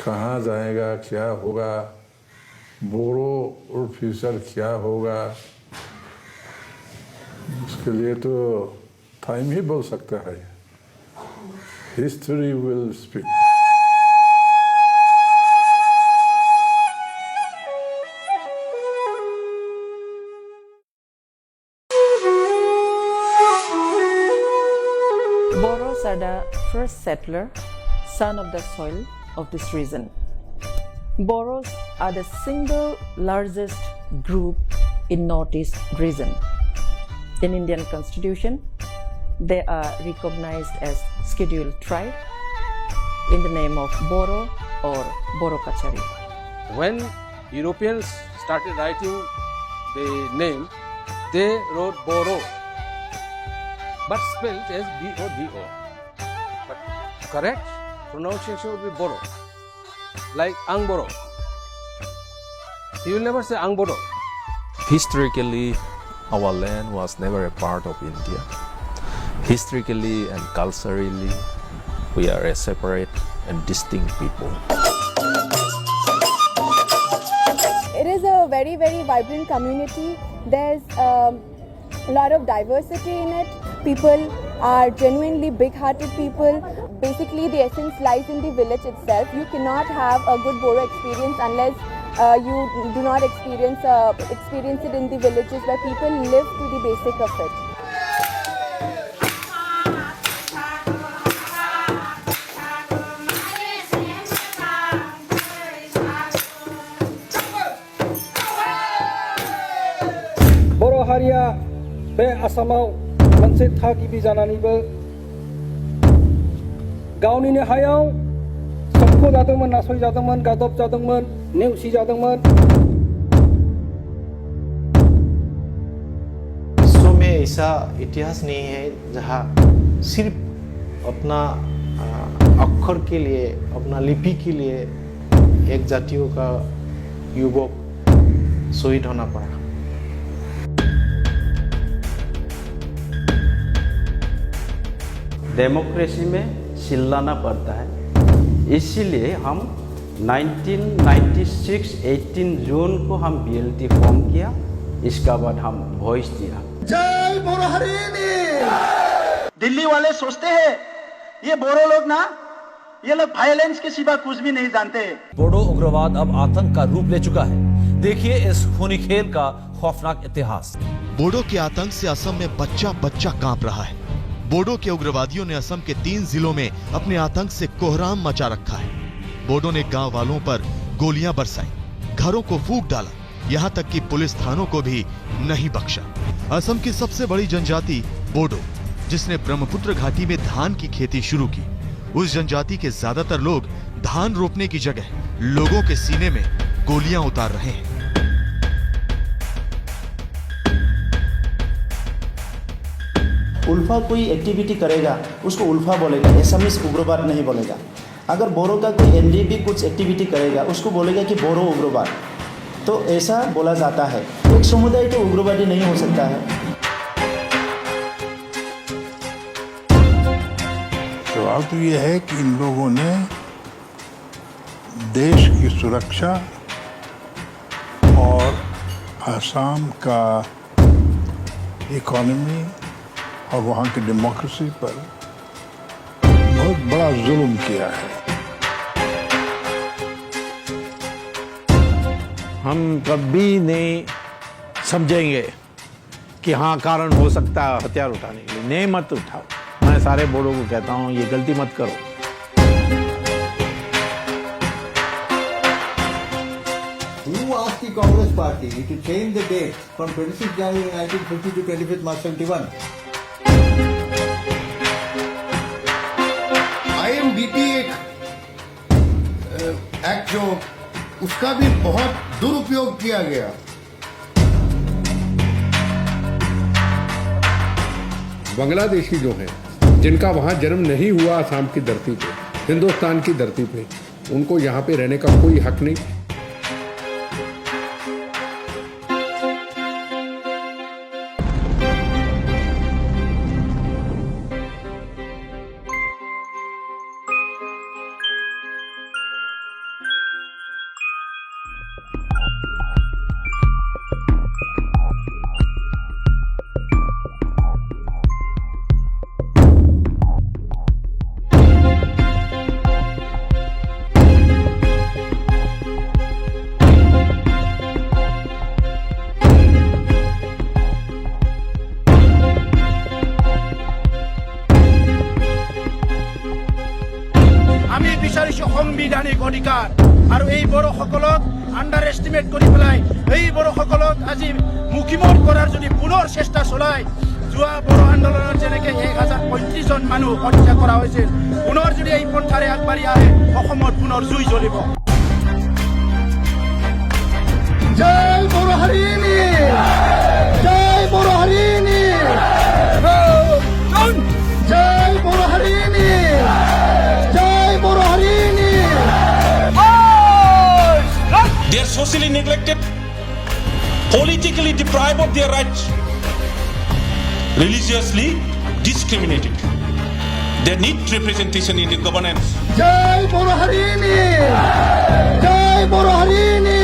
कहाँ जाएगा, क्या होगा, बोरो और फ्यूचर क्या होगा, उसके लिए तो टाइम ही बोल सकता है। History will speak. Boros are the first settler, son of the soil of this region. Boros are the single largest group in Northeast region. In Indian Constitution, they are recognized as scheduled tribe in the name of Boro or Boro Kachari. When Europeans started writing the name, they wrote Boro, but spelled as B-O-D-O. But correct pronunciation would be Boro, like Angboro. You will never say Angboro. Historically, our land was never a part of India. Historically and culturally, we are a separate and distinct people. It is a very, very vibrant community. There's a lot of diversity in it. People are genuinely big-hearted people. Basically, the essence lies in the village itself. You cannot have a good Boro experience unless you do not experience it in the villages where people live to the basic of it. Boro haria be asamau मोनसे थागिबि जानानैबो गावनिनो हायाव सबख जादोंमोन, नासय जादोंमोन, गादब जादोंमोन, नेवसि जादोंमोन। विश्व में ऐसा इतिहास नहीं है जहाँ सिर्फ अपना अक्षर के लिए, अपना लिपि के लिए एक जातियों का युवक शहीद होना पड़ा। डेमोक्रेसी में चिल्लाना पड़ता है, इसीलिए हम 1996 18 जून को हम BLT फॉर्म किया, इसका बाद हम वॉइस दिया। जय बोरो हरिणी। दिल्ली वाले सोचते हैं ये बोरो लोग ना, ये लोग वायलेंस के सिवा कुछ भी नहीं जानते। बोडो उग्रवाद अब आतंक का रूप ले चुका है। देखिए इस खूनी खेल का खौफनाक इतिहास। बोडो के आतंक से असम में बच्चा बच्चा कांप रहा है। बोडो के उग्रवादियों ने असम के 3 जिलों में अपने आतंक से कोहराम मचा रखा है। बोडो ने गांव वालों पर गोलियां बरसाई, घरों को फूंक डाला, यहां तक कि पुलिस थानों को भी नहीं बख्शा। असम की सबसे बड़ी जनजाति बोडो, जिसने ब्रह्मपुत्र घाटी में धान की खेती शुरू की, उस जनजाति के ज्यादातर लोग धान रोपने की जगह लोगों के सीने में गोलियां उतार रहे हैं। उल्फा कोई एक्टिविटी करेगा उसको उल्फा बोलेगा, एसामीज उग्रवाद नहीं बोलेगा। अगर बोरो का कोई एनडीपी कुछ एक्टिविटी करेगा उसको बोलेगा कि बोरो उग्रवाद। तो ऐसा बोला जाता है। एक समुदाय तो उग्रवादी नहीं हो सकता है। सवाल तो ये है कि इन लोगों ने देश की सुरक्षा और असम का इकोनॉमी और वहाँ की डेमोक्रेसी पर बहुत बड़ा जुल्म किया है। हम कभी नहीं समझेंगे कि हाँ कारण हो सकता है हथियार उठाने के लिए। नहीं, मत उठाओ। मैं सारे बोर्डों को कहता हूँ ये गलती मत करो। Who asked the Congress Party to change the date from 26 January 1950 to 25 March 71? IMDT एक एक्ट जो उसका भी बहुत दुरुपयोग किया गया। बांग्लादेशी जो हैं, जिनका वहाँ जन्म नहीं हुआ असम की धरती पे, हिंदुस्तान की धरती पे, उनको यहाँ पे रहने का कोई हक नहीं। সাংবিধানিক অধিকাৰ আৰু এই বড়োসকলক আণ্ডাৰ এষ্টিমেট কৰি পেলাই এই বড়োসকলক আজি মুখিমুখ কৰাৰ যদি পুনৰ চেষ্টা চলায়, যোৱা বড়ো আন্দোলনত যেনেকৈ 1035 জন মানুহ হত্যা কৰা হৈছিল, পুনৰ যদি এই পন্থাৰে আগবাঢ়ি আহে অসমত পুনৰ জুই জ্বলিব। জয় বড়ো হৰিণী, জয় বড়ো হৰিণী, জয় বড়ো হৰিণী, জয় বড়ো হৰিণী। They are socially neglected, politically deprived of their rights, religiously discriminated. They need representation in the governance. জয় বড়ো হরিণী, জয় বড়ো হরিণী।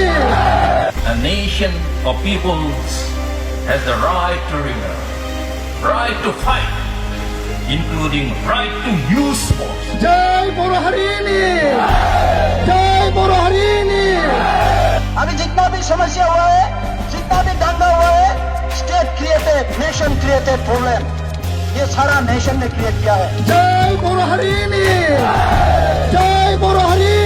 A nation of peoples has the right to rebel, right to fight, including right to use force. জয় বড়ো হরিণী, জয় বড়ো হরিণী। अभी जितना भी समस्या हुआ है, जितना भी दंगा हुआ है, state created, nation created problem, ये सारा नेशन ने क्रिएट किया है। जय बड़ो हरिणी, जय बड़ो हरिणी।